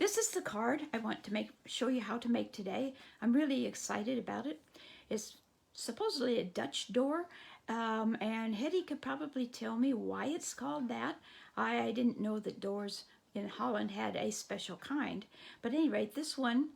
This is the card I want to show you how to make today. I'm really excited about it. It's supposedly a Dutch door, and Hetty could probably tell me why it's called that. I didn't know that doors in Holland had a special kind. But at any rate, this one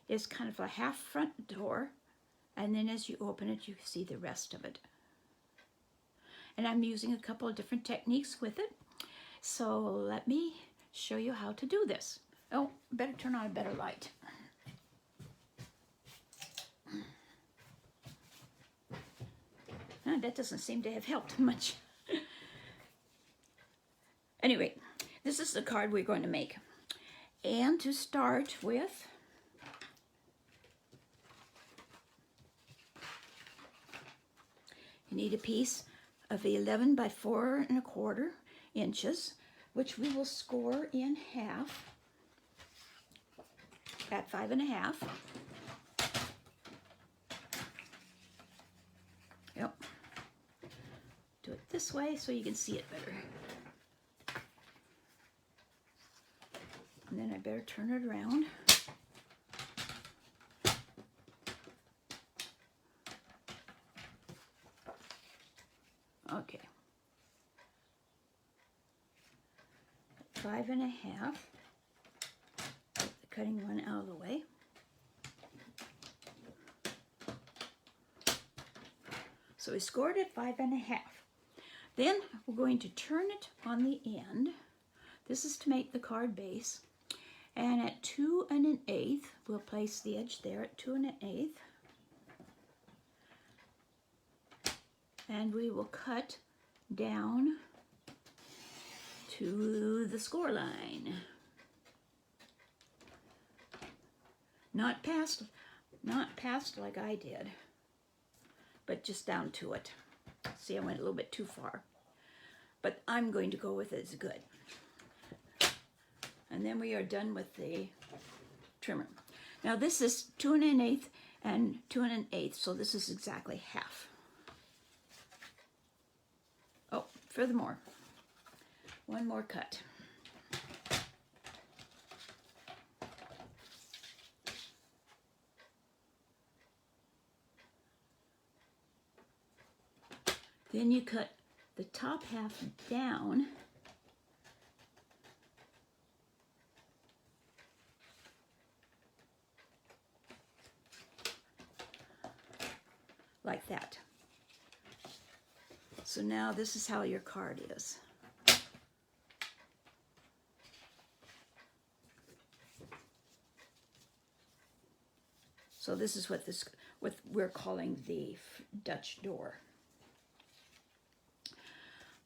is kind of a half front door, and then as you open it, you see the rest of it. And I'm using a couple of different techniques with it. So let me show you how to do this. Oh, better turn on a better light. That doesn't seem to have helped much. Anyway, this is the card we're going to make. And to start with, you need a piece of 11 by 4¼ inches, which we will score in half at 5½. Yep. Do it this way so you can see it better. And then I better turn it around. Okay. 5½. Get the cutting one out of the way. So we scored it 5½. Then we're going to turn it on the end. This is to make the card base. And at 2 1/8, we'll place the edge there at 2 1/8. And we will cut down to the score line. Not past like I did, but just down to it. See, I went a little bit too far, but I'm going to go with it as good. And then we are done with the trimmer. Now this is 2 1/8 and 2 1/8, so this is exactly half. Oh, furthermore, one more cut. Then you cut the top half down like that. So now this is how your card is. So this is what we're calling the Dutch door.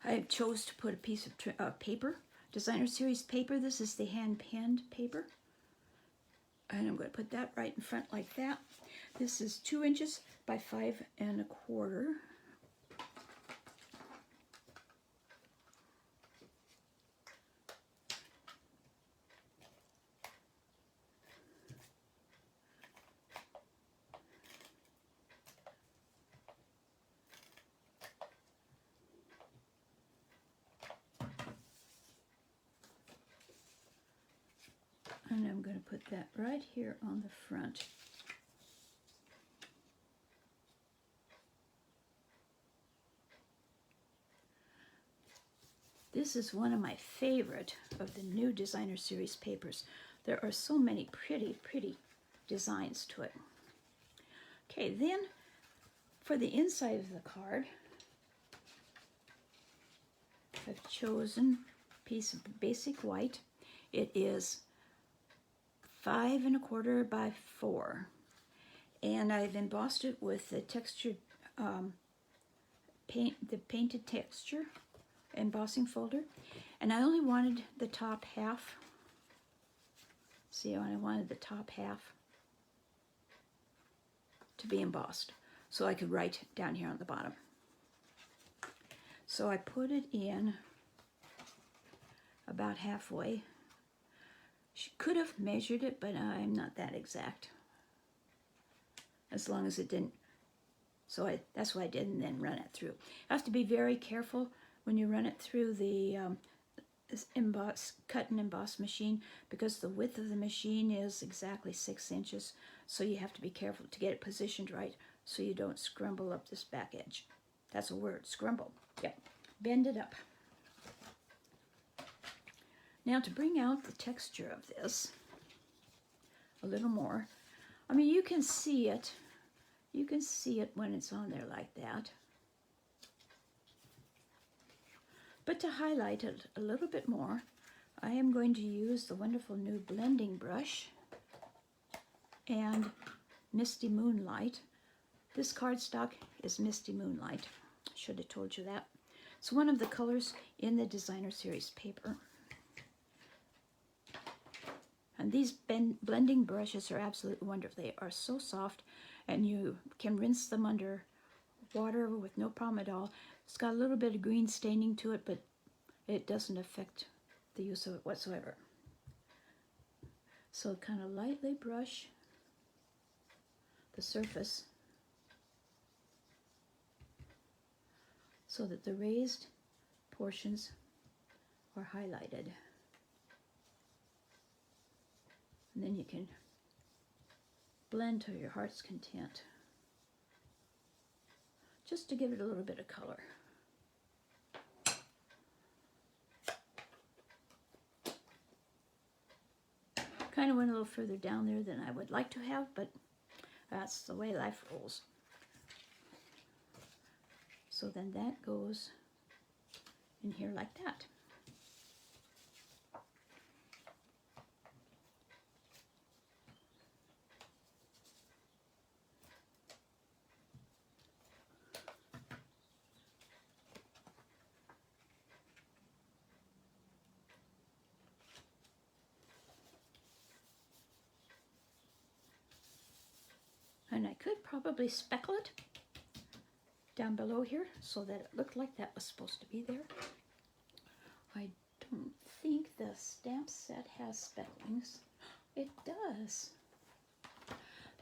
I chose to put a piece of paper, Designer Series paper. This is the hand-penned paper. And I'm going to put that right in front like that. This is 2 inches by 5¼ And I'm going to put that right here on the front. This is one of my favorite of the new Designer Series papers. There are so many pretty, pretty designs to it. Okay, then for the inside of the card, I've chosen a piece of basic white. It is 5¼ by 4, and I've embossed it with the textured painted texture embossing folder, and I only wanted the top half. See, I wanted the top half to be embossed so I could write down here on the bottom. So I put it in about halfway. She could have measured it, but I'm not that exact. As long as it didn't, so that's what I did, and then run it through. You have to be very careful when you run it through the cut and emboss machine, because the width of the machine is exactly 6 inches. So you have to be careful to get it positioned right so you don't scrumble up this back edge. That's a word, scrumble. Yep. Bend it up. Now to bring out the texture of this a little more, I mean, you can see it. You can see it when it's on there like that. But to highlight it a little bit more, I am going to use the wonderful new blending brush and Misty Moonlight. This cardstock is Misty Moonlight. Should have told you that. It's one of the colors in the Designer Series paper. And these blending brushes are absolutely wonderful. They are so soft, and you can rinse them under water with no problem at all. It's got a little bit of green staining to it, but it doesn't affect the use of it whatsoever. So kind of lightly brush the surface so that the raised portions are highlighted. And then you can blend to your heart's content, just to give it a little bit of color. Kind of went a little further down there than I would like to have, but that's the way life rolls. So then that goes in here like that. And I could probably speckle it down below here so that it looked like that was supposed to be there. I don't think the stamp set has specklings. It does.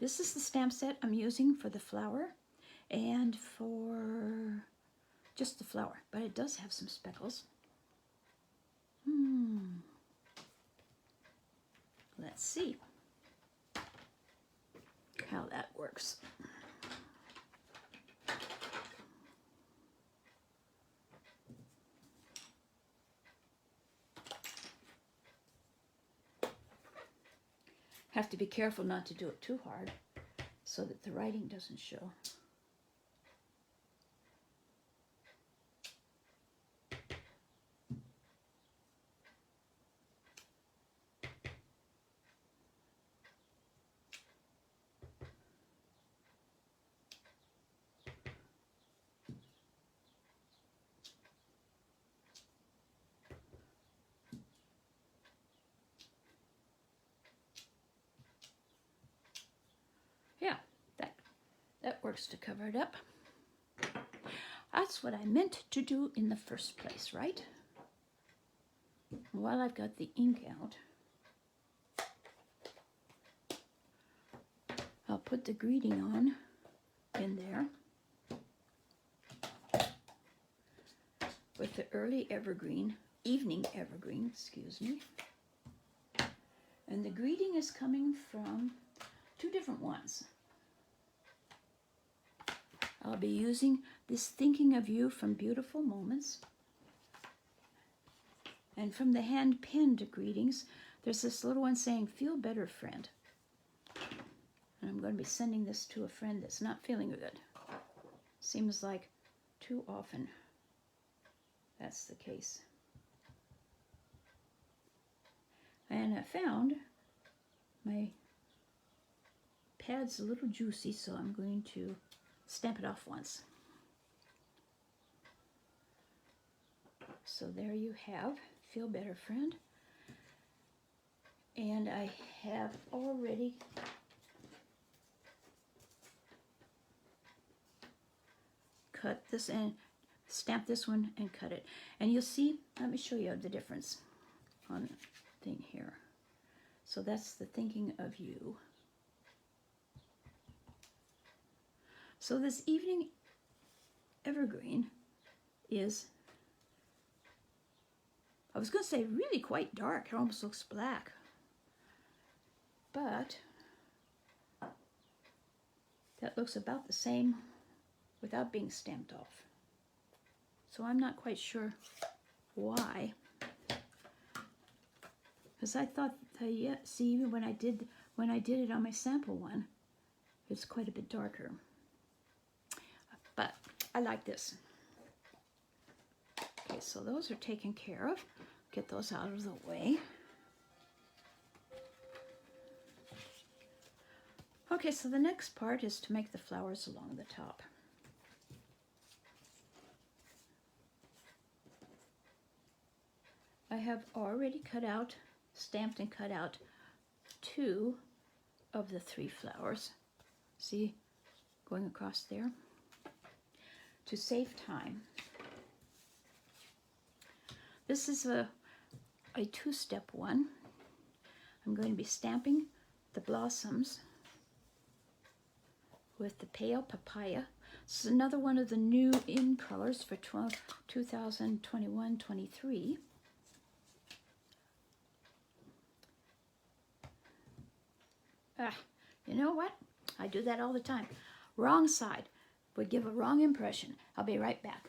This is the stamp set I'm using for the flower and for just the flower, but it does have some speckles. Let's see how that works. Have to be careful not to do it too hard so that the writing doesn't show. Yeah, that works to cover it up. That's what I meant to do in the first place, right? While I've got the ink out, I'll put the greeting on in there with the evening evergreen, excuse me. And the greeting is coming from two different ones. I'll be using this Thinking of You from Beautiful Moments. And from the hand-pinned greetings, there's this little one saying, "Feel better, friend." And I'm going to be sending this to a friend that's not feeling good. Seems like too often that's the case. And I found my pad's a little juicy, so I'm going to stamp it off once. So there you have Feel Better, Friend. And I have already cut this and stamp this one and cut it. And you'll see, let me show you the difference on the thing here. So that's the Thinking of You. So this evening evergreen is I was going to say really quite dark. It almost looks black. But that looks about the same without being stamped off. So I'm not quite sure why. Because I thought, yeah, see, when I did it on my sample one, it's quite a bit darker. But I like this. Okay, so those are taken care of. Get those out of the way. Okay, so the next part is to make the flowers along the top. I have already cut out, stamped and cut out 2 of the 3 flowers. See, going across there. To save time. This is a 2-step one. I'm going to be stamping the blossoms with the pale papaya. This is another one of the new in colors for 2021-23. You know what? I do that all the time. Wrong side would give a wrong impression. I'll be right back.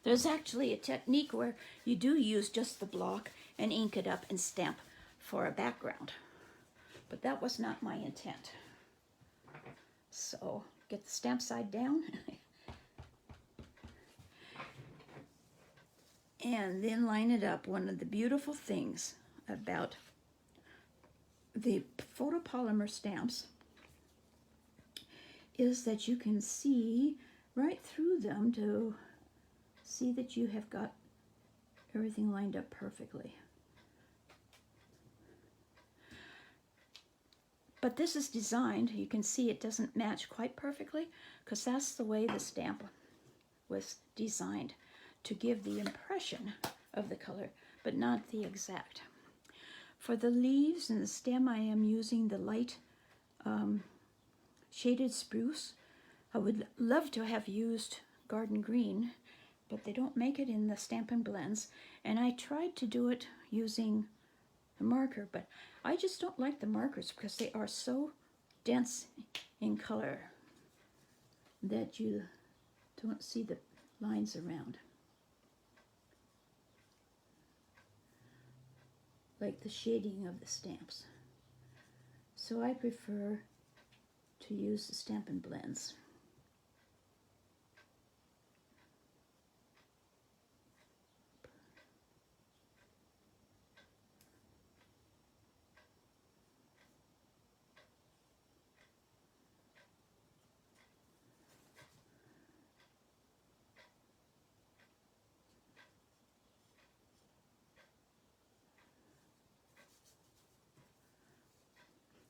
There's actually a technique where you do use just the block and ink it up and stamp for a background. But that was not my intent. So get the stamp side down. And then line it up. One of the beautiful things about the photopolymer stamps is that you can see right through them to see that you have got everything lined up perfectly. But this is designed, you can see it doesn't match quite perfectly because that's the way the stamp was designed, to give the impression of the color, but not the exact. For the leaves and the stem, I am using the light shaded spruce. I would love to have used garden green, but they don't make it in the Stampin' Blends. And I tried to do it using a marker, but I just don't like the markers because they are so dense in color that you don't see the lines around. Like the shading of the stamps. So I prefer to use the Stampin' Blends.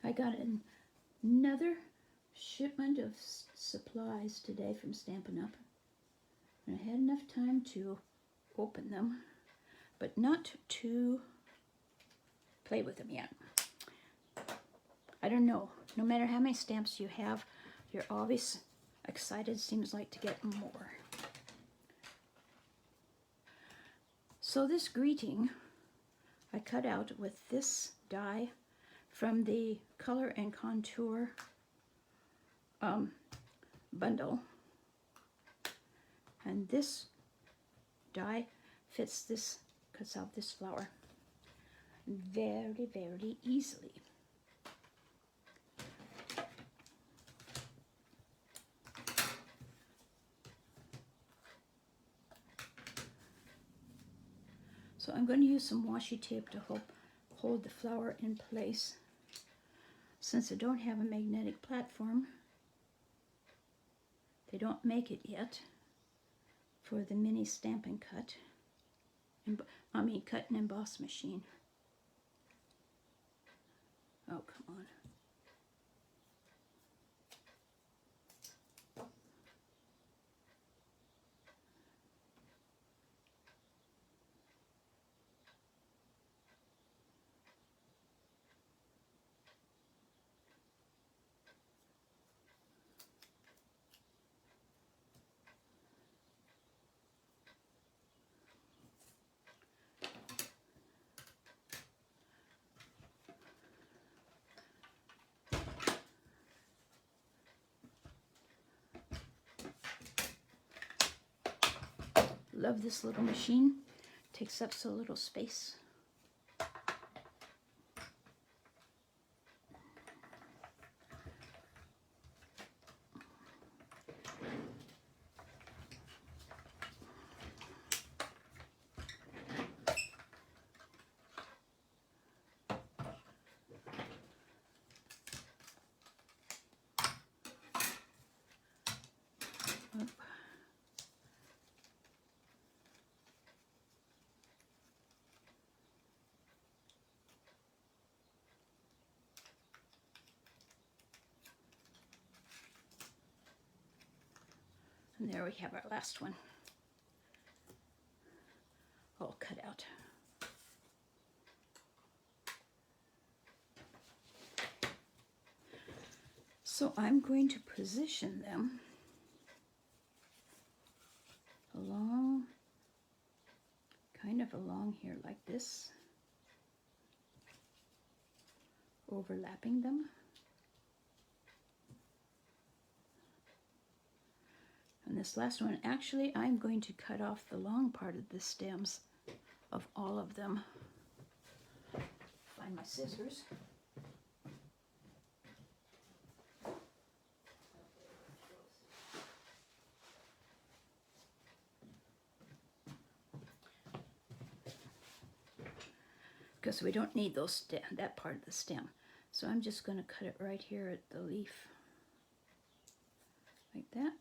I got another shipment of supplies today from Stampin' Up! And I had enough time to open them, but not to play with them yet. I don't know. No matter how many stamps you have, you're always excited, seems like, to get more. So this greeting I cut out with this die from the Color and Contour bundle. And this die fits this, cuts out this flower very, very easily. So I'm going to use some washi tape to hold the flower in place. Since I don't have a magnetic platform, they don't make it yet for the mini Stampin' Cut, cut and emboss machine. Oh, come on. Love this little machine. Takes up so little space. And there we have our last one. All cut out. So I'm going to position them along, kind of along here like this, overlapping them. And this last one, actually, I'm going to cut off the long part of the stems of all of them. Find my scissors. Because we don't need those that part of the stem. So I'm just going to cut it right here at the leaf. Like that.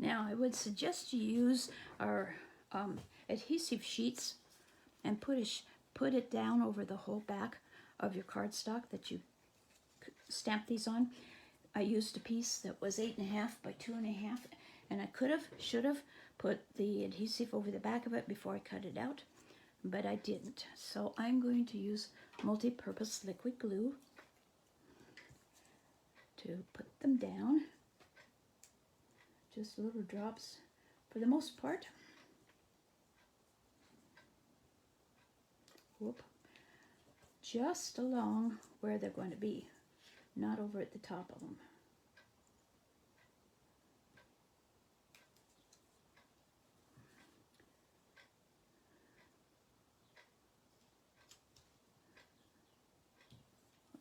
Now I would suggest you use our adhesive sheets and put it down over the whole back of your cardstock that you stamp these on. I used a piece that was 8.5 by 2.5, and I should have put the adhesive over the back of it before I cut it out, but I didn't. So I'm going to use multi-purpose liquid glue to put them down. Just little drops for the most part. Whoop. Just along where they're going to be, not over at the top of them.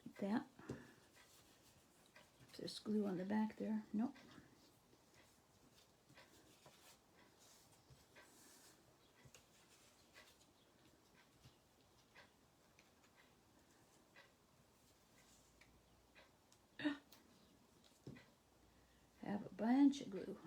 Like that. If there's glue on the back there, nope. Have a bunch of glue.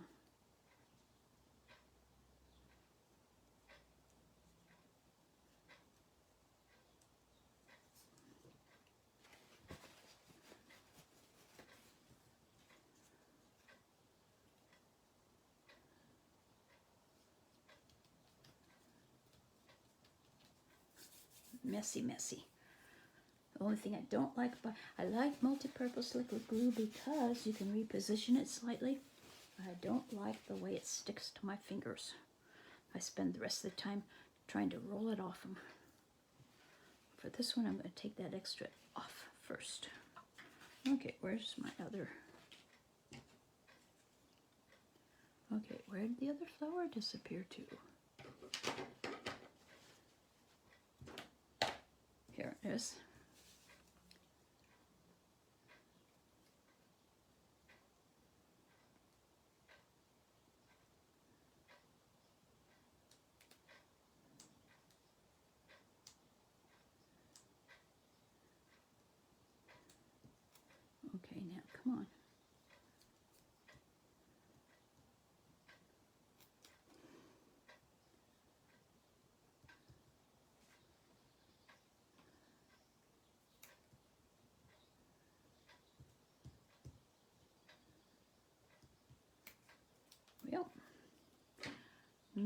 Messy, messy. The only thing I don't like about, I like multi-purpose liquid glue because you can reposition it slightly. I don't like the way it sticks to my fingers. I spend the rest of the time trying to roll it off them. For this one, I'm going to take that extra off first. Okay, where's my other? Okay, where did the other flower disappear to? Here it is.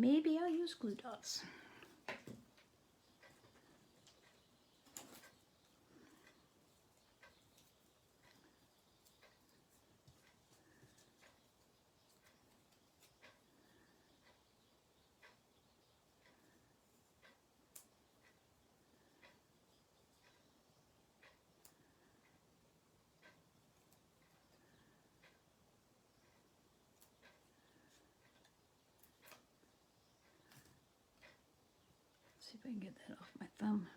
maybe I'll use glue dots. See if I can get that off my thumb.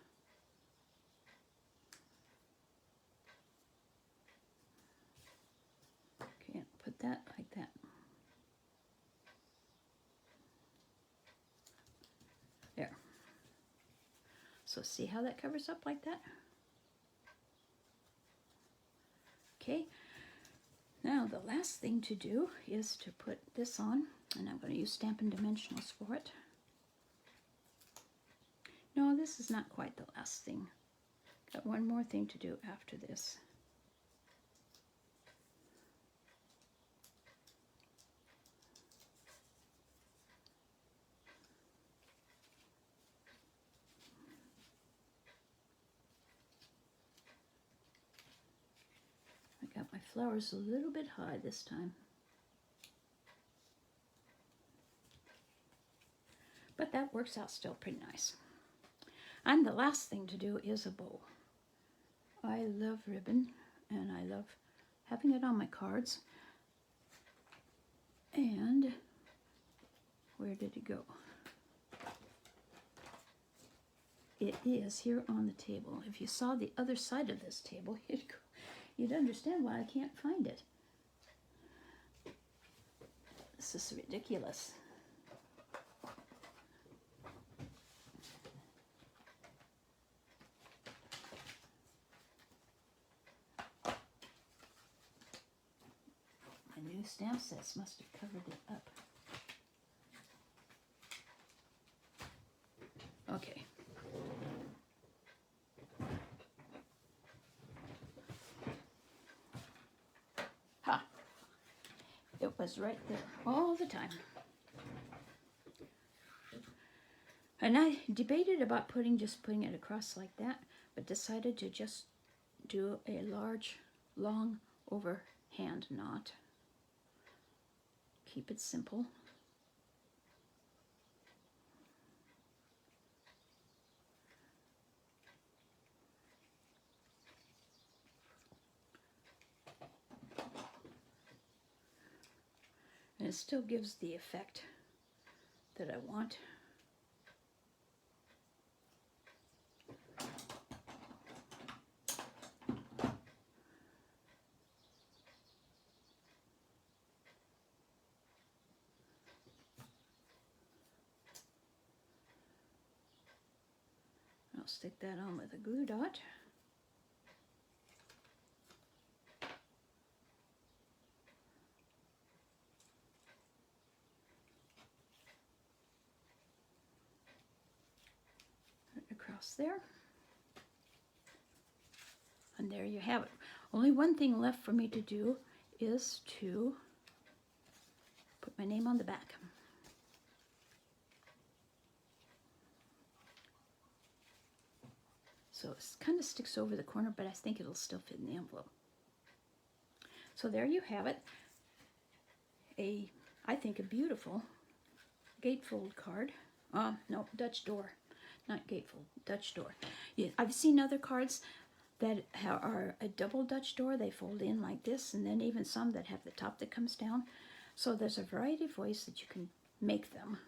Can't put that like that. There. So see how that covers up like that? Okay. Now the last thing to do is to put this on, and I'm going to use Stampin' Dimensionals for it. No, this is not quite the last thing. Got one more thing to do after this. I got my flowers a little bit high this time. But that works out still pretty nice. And the last thing to do is a bow. I love ribbon, and I love having it on my cards. And where did it go? It is here on the table. If you saw the other side of this table, you'd understand why I can't find it. This is ridiculous. My new stamp sets must have covered it up. Okay. Ha! It was right there all the time. And I debated about just putting it across like that, but decided to just do a large, long overhand knot. Keep it simple. And it still gives the effect that I want. I'll stick that on with a glue dot. Across there. And there you have it. Only one thing left for me to do is to put my name on the back. So it kind of sticks over the corner, but I think it'll still fit in the envelope. So there you have it. I think a beautiful gatefold card. No, Dutch door. Not gatefold, Dutch door. Yeah, I've seen other cards that are a double Dutch door. They fold in like this, and then even some that have the top that comes down. So there's a variety of ways that you can make them.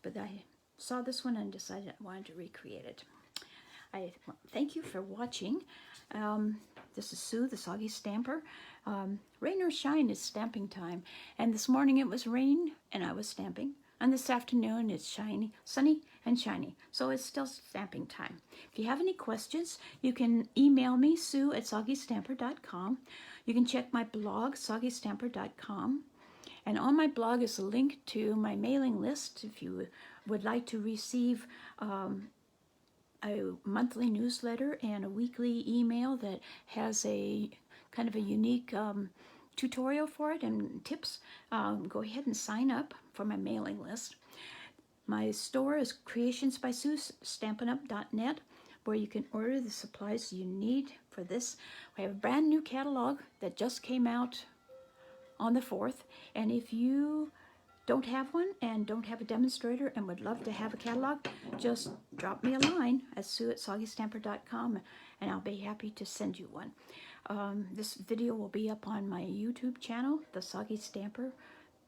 But I saw this one and decided I wanted to recreate it. I thank you for watching. This is Sue, the Soggy Stamper. Rain or shine is stamping time. And this morning it was rain and I was stamping. And this afternoon it's sunny and shiny. So it's still stamping time. If you have any questions, you can email me, sue@soggystamper.com. You can check my blog, soggystamper.com. And on my blog is a link to my mailing list if you would like to receive a monthly newsletter and a weekly email that has a kind of a unique tutorial for it and tips. Go ahead and sign up for my mailing list. My store is Creations by Sue, StampiN'Up.net, where you can order the supplies you need for this. We have a brand new catalog that just came out on the 4th, and if you don't have one and don't have a demonstrator and would love to have a catalog, just drop me a line at sue@soggystamper.com and I'll be happy to send you one. This video will be up on my YouTube channel, The Soggy Stamper,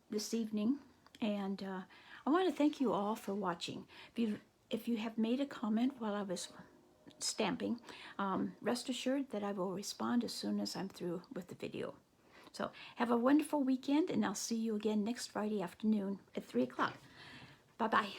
this evening, and I want to thank you all for watching. If you have made a comment while I was stamping, rest assured that I will respond as soon as I'm through with the video. So have a wonderful weekend, and I'll see you again next Friday afternoon at 3 o'clock. Bye-bye.